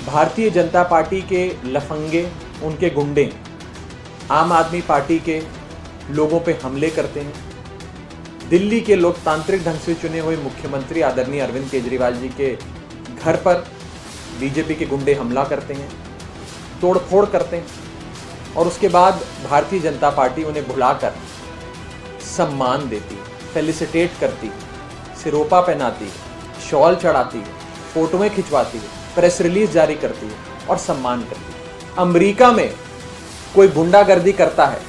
Bharatiya Janata party के लफंगे, उनके गुंडे आम आदमी पार्टी के लोगों पे हमले करते हैं। दिल्ली के लोकतांत्रिक ढंग से चुने हुए मुख्यमंत्री आदरणीय अरविंद केजरीवाल जी के घर पर बीजेपी के गुंडे हमला करते हैं, तोड़फोड़ करते हैं और उसके बाद भारतीय जनता पार्टी उन्हें बुलाकर सम्मान देती, फेलिसिटेट करती, सिरोपा पहनाती, शॉल चढ़ाती, फोटोएं खिंचवाती, प्रेस रिलीज जारी करती है और सम्मान करती है। अमेरिका में कोई गुंडागर्दी करता है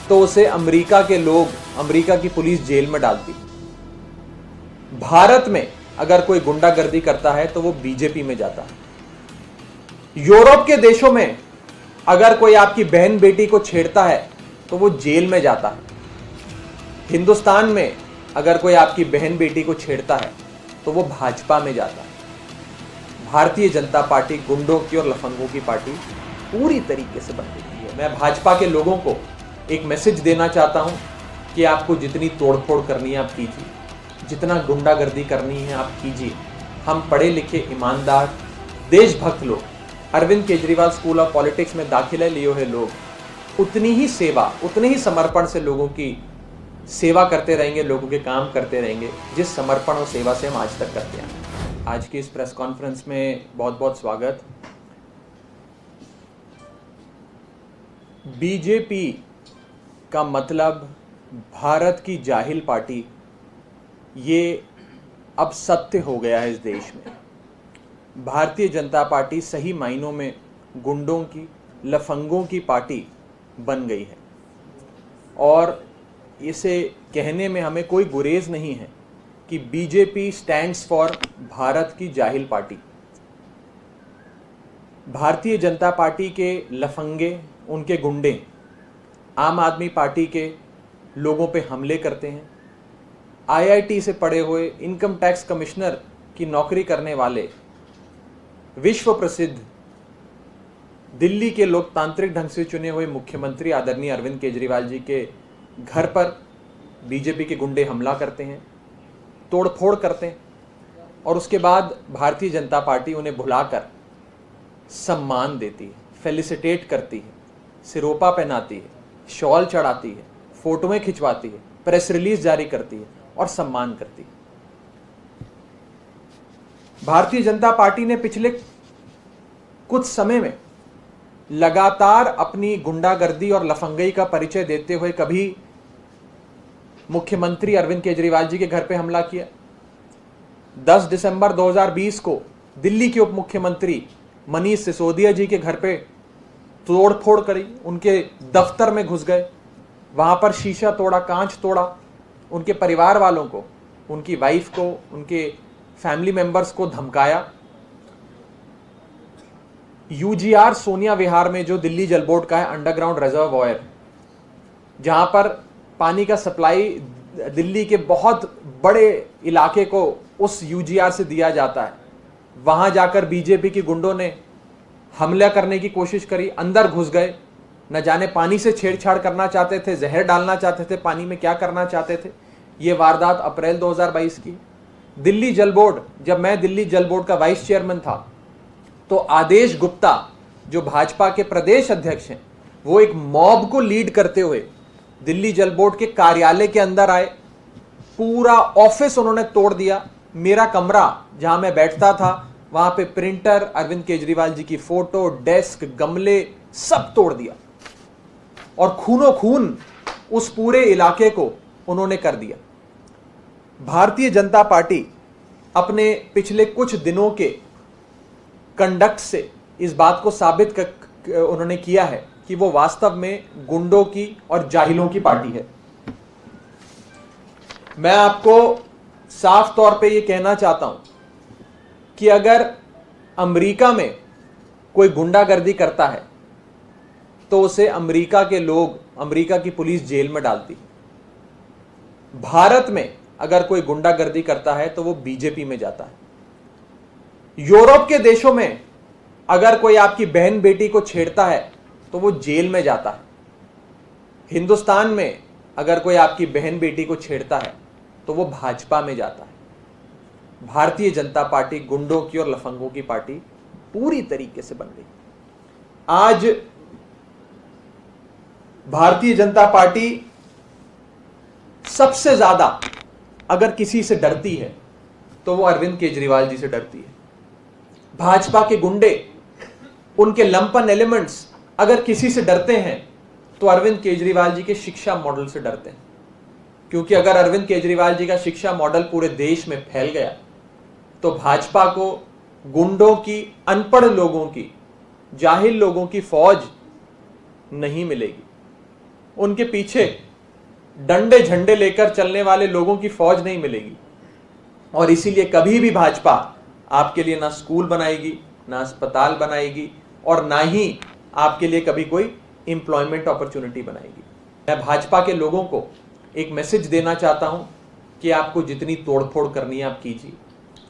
तो उसे अमेरिका के लोग, अमेरिका की पुलिस जेल में डालती है। भारत में अगर कोई गुंडागर्दी करता है तो वो बीजेपी में जाता है। यूरोप के देशों में अगर कोई आपकी बहन बेटी को छेड़ता है तो वो जेल में जाता है। हिंदुस्तान में अगर कोई आपकी बहन बेटी को छेड़ता है तो वो भाजपा में जाता है। भारतीय जनता पार्टी गुंडों की और लफंगों की पार्टी पूरी तरीके से बन गई है। मैं भाजपा के लोगों को एक मैसेज देना चाहता हूं कि आपको जितनी तोड़फोड़ करनी है आप कीजिए, जितना गुंडागर्दी करनी है आप कीजिए। हम पढ़े लिखे, ईमानदार, देशभक्त लोग, Arvind Kejriwal school of politics में दाखिला लिए हुए लोग उतनी ही सेवा, उतने ही समर्पण से लोगों की सेवा करते रहेंगे, लोगों के काम करते रहेंगे जिस समर्पण और सेवा से हम आज तक करते हैं। आज की इस प्रेस कॉन्फ्रेंस में बहुत बहुत स्वागत। बीजेपी का मतलब भारत की जाहिल पार्टी, ये अब सत्य हो गया है इस देश में। भारतीय जनता पार्टी सही मायनों में गुंडों की, लफंगों की पार्टी बन गई है और इसे कहने में हमें कोई गुरेज नहीं है कि बीजेपी स्टैंड्स फॉर भारत की जाहिल पार्टी। भारतीय जनता पार्टी के लफंगे, उनके गुंडे आम आदमी पार्टी के लोगों पे हमले करते हैं। आईआईटी से पढ़े हुए, इनकम टैक्स कमिश्नर की नौकरी करने वाले, विश्व प्रसिद्ध दिल्ली के लोकतांत्रिक ढंग से चुने हुए मुख्यमंत्री आदरणीय अरविंद केजरीवाल जी के घर पर बीजेपी के गुंडे हमला करते हैं, तोड़फोड़ करते हैं और उसके बाद भारतीय जनता पार्टी उन्हें बुलाकर सम्मान देती है, फेलिसिटेट करती है, सिरोपा पहनाती है, शॉल चढ़ाती है, फोटोएं खिंचवाती है, प्रेस रिलीज जारी करती है और सम्मान करती है। भारतीय जनता पार्टी ने पिछले कुछ समय में लगातार अपनी गुंडागर्दी और लफंगई का परिचय देते हुए कभी मुख्यमंत्री अरविंद केजरीवाल जी के घर पे हमला किया। 10 दिसंबर 2020 को दिल्ली के उप मुख्यमंत्री मनीष सिसोदिया जी के घर पे तोड़फोड़ करी, उनके दफ्तर में घुस गए, वहां पर शीशा तोड़ा, कांच तोड़ा, उनके परिवार वालों को, उनकी वाइफ को, उनके फैमिली मेंबर्स को धमकाया। यूजीआर सोनिया विहार में, जो दिल्ली जल बोर्ड का है अंडरग्राउंड रिजर्वॉयर, जहां पर पानी का सप्लाई दिल्ली के बहुत बड़े इलाके को उस यूजीआर से दिया जाता है, वहां जाकर बीजेपी के गुंडों ने हमला करने की कोशिश करी, अंदर घुस गए। न जाने पानी से छेड़छाड़ करना चाहते थे, जहर डालना चाहते थे, पानी में क्या करना चाहते थे। ये वारदात अप्रैल 2022 की। दिल्ली जल बोर्ड, जब मैं दिल्ली जल बोर्ड का वाइस चेयरमैन था तो आदेश गुप्ता, जो भाजपा के प्रदेश अध्यक्ष हैं, वो एक मॉब को लीड करते हुए दिल्ली जल बोर्ड के कार्यालय के अंदर आए। पूरा ऑफिस उन्होंने तोड़ दिया। मेरा कमरा जहां मैं बैठता था, वहां पे प्रिंटर, अरविंद केजरीवाल जी की फोटो, डेस्क, गमले सब तोड़ दिया और खूनो खून उस पूरे इलाके को उन्होंने कर दिया। भारतीय जनता पार्टी अपने पिछले कुछ दिनों के कंडक्ट से इस बात को साबित उन्होंने किया है कि वो वास्तव में गुंडों की और जाहिलों की पार्टी है। मैं आपको साफ तौर पे ये कहना चाहता हूं कि अगर अमेरिका में कोई गुंडागर्दी करता है तो उसे अमेरिका के लोग, अमेरिका की पुलिस जेल में डालती है। भारत में अगर कोई गुंडागर्दी करता है तो वो बीजेपी में जाता है। यूरोप के देशों में अगर कोई आपकी बहन बेटी को छेड़ता है तो वो जेल में जाता है। हिंदुस्तान में अगर कोई आपकी बहन बेटी को छेड़ता है तो वो भाजपा में जाता है। भारतीय जनता पार्टी गुंडों की और लफंगों की पार्टी पूरी तरीके से बन गई। आज भारतीय जनता पार्टी सबसे ज्यादा अगर किसी से डरती है तो वो अरविंद केजरीवाल जी से डरती है। भाजपा के गुंडे, उनके लंपन एलिमेंट्स अगर किसी से डरते हैं तो अरविंद केजरीवाल जी के शिक्षा मॉडल से डरते हैं। क्योंकि अगर अरविंद केजरीवाल जी का शिक्षा मॉडल पूरे देश में फैल गया तो भाजपा को गुंडों की, अनपढ़ लोगों की, जाहिल लोगों की फौज नहीं मिलेगी। उनके पीछे डंडे झंडे लेकर चलने वाले लोगों की फौज नहीं मिलेगी। और इसीलिए कभी भी भाजपा आपके लिए ना स्कूल बनाएगी, ना अस्पताल बनाएगी और ना ही आपके लिए कभी कोई एम्प्लॉयमेंट अपॉर्चुनिटी बनाएगी। मैं भाजपा के लोगों को एक मैसेज देना चाहता हूं कि आपको जितनी तोड़फोड़ करनी है आप कीजिए,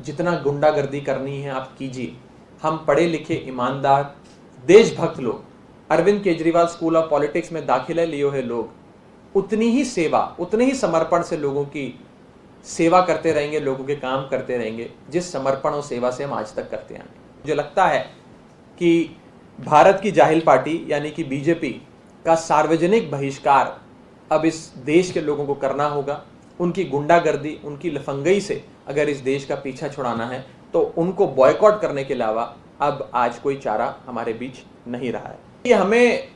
जितना गुंडागर्दी करनी है आप कीजिए। हम पढ़े लिखे, ईमानदार, देशभक्त लोग, Arvind Kejriwal school of politics में दाखिला लिए हुए लोग उतनी ही सेवा, उतने ही समर्पण से लोगों की सेवा करते रहेंगे, लोगों के काम करते रहेंगे जिस समर्पण और सेवा से हम आज तक करते हैं। मुझे लगता है कि भारत की जाहिल पार्टी यानी कि बीजेपी का सार्वजनिक बहिष्कार अब इस देश के लोगों को करना होगा। उनकी गुंडागर्दी, उनकी लफंगई से अगर इस देश का पीछा छुड़ाना है तो उनको बॉयकॉट करने के अलावा अब आज कोई चारा हमारे बीच नहीं रहा है। ये हमें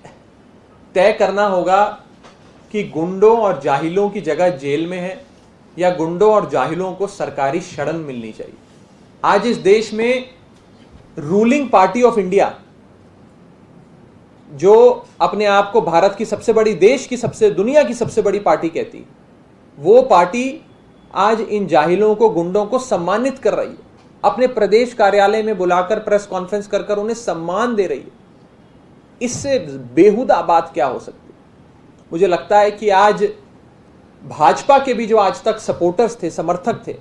तय करना होगा कि गुंडों और जाहिलों की जगह जेल में है या गुंडों और जाहिलों को सरकारी शरण मिलनी चाहिए। आज इस देश में रूलिंग पार्टी ऑफ इंडिया, जो अपने आप को भारत की सबसे बड़ी, देश की सबसे, दुनिया की सबसे बड़ी पार्टी कहती, वो पार्टी आज इन जाहिलों को, गुंडों को सम्मानित कर रही है। अपने प्रदेश कार्यालय में बुलाकर प्रेस कॉन्फ्रेंस कर कर उन्हें सम्मान दे रही है। इससे बेहुदा बात क्या हो सकती है? मुझे लगता है कि आज भाजपा के भी जो आज तक सपोर्टर्स थे, समर्थक थे,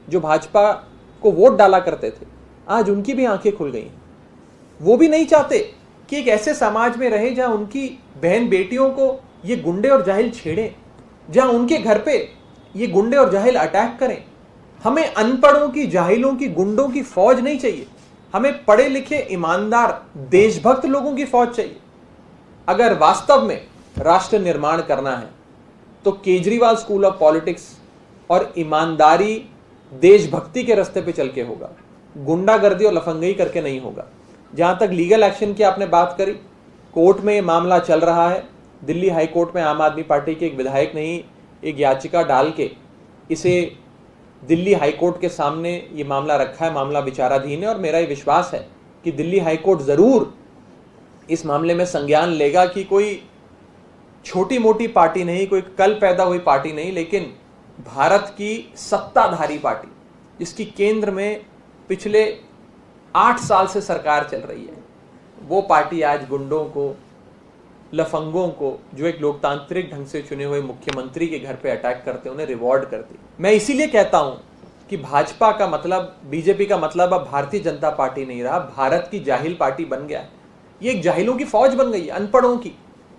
जो भाजपा को वोट डाला करते थे, आज उनकी भी आंखें खुल गई हैं। वो भी नहीं चाहते कि एक ऐसे समाज में रहे जहां उनकी बहन बेटियों को ये गुंडे और जाहिल छेड़ें, जहां उनके घर पे ये गुंडे और जाहिल अटैक करें। हमें अनपढ़ों की, जाहिलों की, गुंडों की फौज नहीं चाहिए। हमें पढ़े लिखे, ईमानदार, देशभक्त लोगों की फौज चाहिए। अगर वास्तव में राष्ट्र निर्माण करना है तो केजरीवाल स्कूल ऑफ पॉलिटिक्स और ईमानदारी, देशभक्ति के रास्ते पे चल के होगा, गुंडागर्दी और लफंगई करके नहीं होगा। जहां तक लीगल एक्शन की आपने बात करी, कोर्ट में ये मामला चल रहा है। दिल्ली हाई कोर्ट में आम आदमी पार्टी के एक विधायक ने ही एक याचिका डाल के इसे दिल्ली हाई कोर्ट के सामने ये मामला रखा है। मामला विचाराधीन है और मेरा ये विश्वास है कि दिल्ली हाई कोर्ट जरूर इस मामले में संज्ञान लेगा कि कोई छोटी मोटी पार्टी नहीं, कोई कल पैदा हुई पार्टी नहीं, लेकिन भारत की सत्ताधारी पार्टी, जिसकी केंद्र में पिछले 8 साल से सरकार चल रही है, वो पार्टी आज गुंडों को, लफंगों को, जो एक लोकतांत्रिक ढंग से चुने हुए मुख्यमंत्री के घर पे अटैक करते, उन्हें रिवॉर्ड करती। मैं इसीलिए कहता हूं कि भाजपा का मतलब, बीजेपी का मतलब अब भारतीय जनता पार्टी नहीं रहा, भारत की जाहिल पार्टी बन गया है। ये एक जाहिलों की फौज बन गई है, अनपढ़ों की,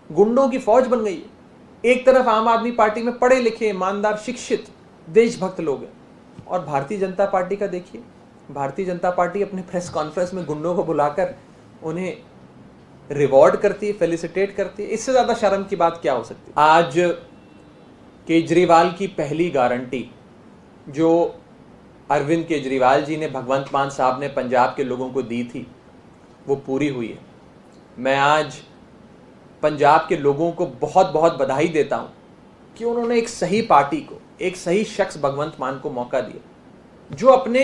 गुंडों की फौज बन गई है। एक तरफ आम आदमी पार्टी में पढ़े लिखे, ईमानदार, शिक्षित, देशभक्त लोग हैं, और भारतीय जनता पार्टी का देखिए, भारतीय जनता पार्टी अपने प्रेस कॉन्फ्रेंस में गुंडों को बुलाकर उन्हें रिवॉर्ड करती है, फेलिसिटेट करती है। इससे ज्यादा शर्म की बात क्या हो सकती है? आज केजरीवाल की पहली गारंटी जो अरविंद केजरीवाल जी ने, भगवंत मान साहब ने पंजाब के लोगों को दी थी, वो पूरी हुई है। मैं आज पंजाब के लोगों को बहुत बहुत बधाई देता हूं कि उन्होंने एक सही पार्टी को, एक सही शख्स भगवंत मान को मौका दिया, जो अपने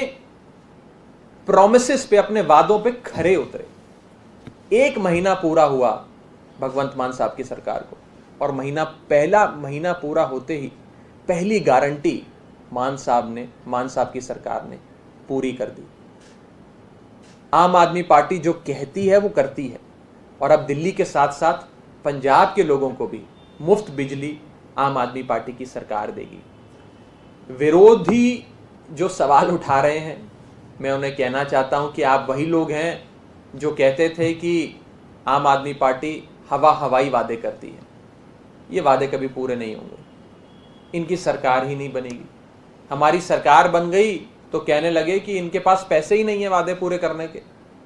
प्रॉमिसेस पे, अपने वादों पे खरे उतरे। 1 महीना पूरा हुआ भगवंत मान साहब की सरकार को, और पहला महीना पूरा होते ही पहली गारंटी मान साहब की सरकार ने पूरी कर दी। आम आदमी पार्टी जो कहती है वो करती है, और अब दिल्ली के साथ साथ पंजाब के लोगों को भी मुफ्त बिजली आम आदमी पार्टी की सरकार देगी। विरोधी जो सवाल उठा रहे हैं, मैं उन्हें कहना चाहता हूं कि आप वही लोग हैं जो कहते थे कि आम आदमी पार्टी हवाई वादे करती है। ये वादे कभी पूरे नहीं होंगे, इनकी सरकार ही नहीं बनेगी। हमारी सरकार बन गई तो कहने लगे कि इनके पास पैसे ही नहीं है वादे पूरे करने के।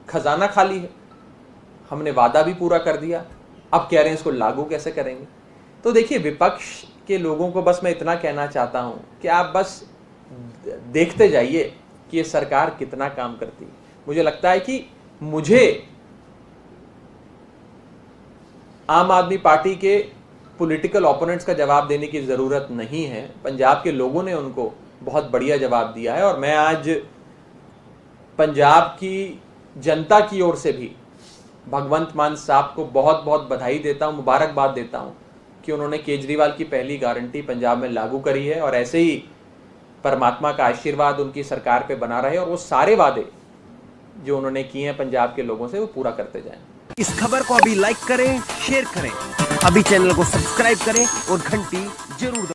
खजाना खाली है, हमने वादा भी पूरा कर दिया, अब कह रहे हैं इसको लागू कैसे करेंगे। तो देखिए, विपक्ष के लोगों को बस मैं इतना कहना चाहता हूं कि आप बस देखते जाइए कि ये सरकार कितना काम करती है। मुझे लगता है कि मुझे आम आदमी पार्टी के पॉलिटिकल ओपोनेंट्स का जवाब देने की जरूरत नहीं है। पंजाब के लोगों ने उनको बहुत बढ़िया जवाब दिया है और मैं आज पंजाब की जनता की ओर से भी भगवंत मान साहब को बहुत बहुत बधाई देता हूं, मुबारकबाद देता हूं कि उन्होंने केजरीवाल की पहली गारंटी पंजाब में लागू करी है और ऐसे ही परमात्मा का आशीर्वाद उनकी सरकार पे बना रहे और वो सारे वादे जो उन्होंने किए हैं पंजाब के लोगों से वो पूरा करते जाएं। इस खबर को अभी लाइक करें, शेयर करें, अभी चैनल को सब्सक्राइब करें और घंटी जरूर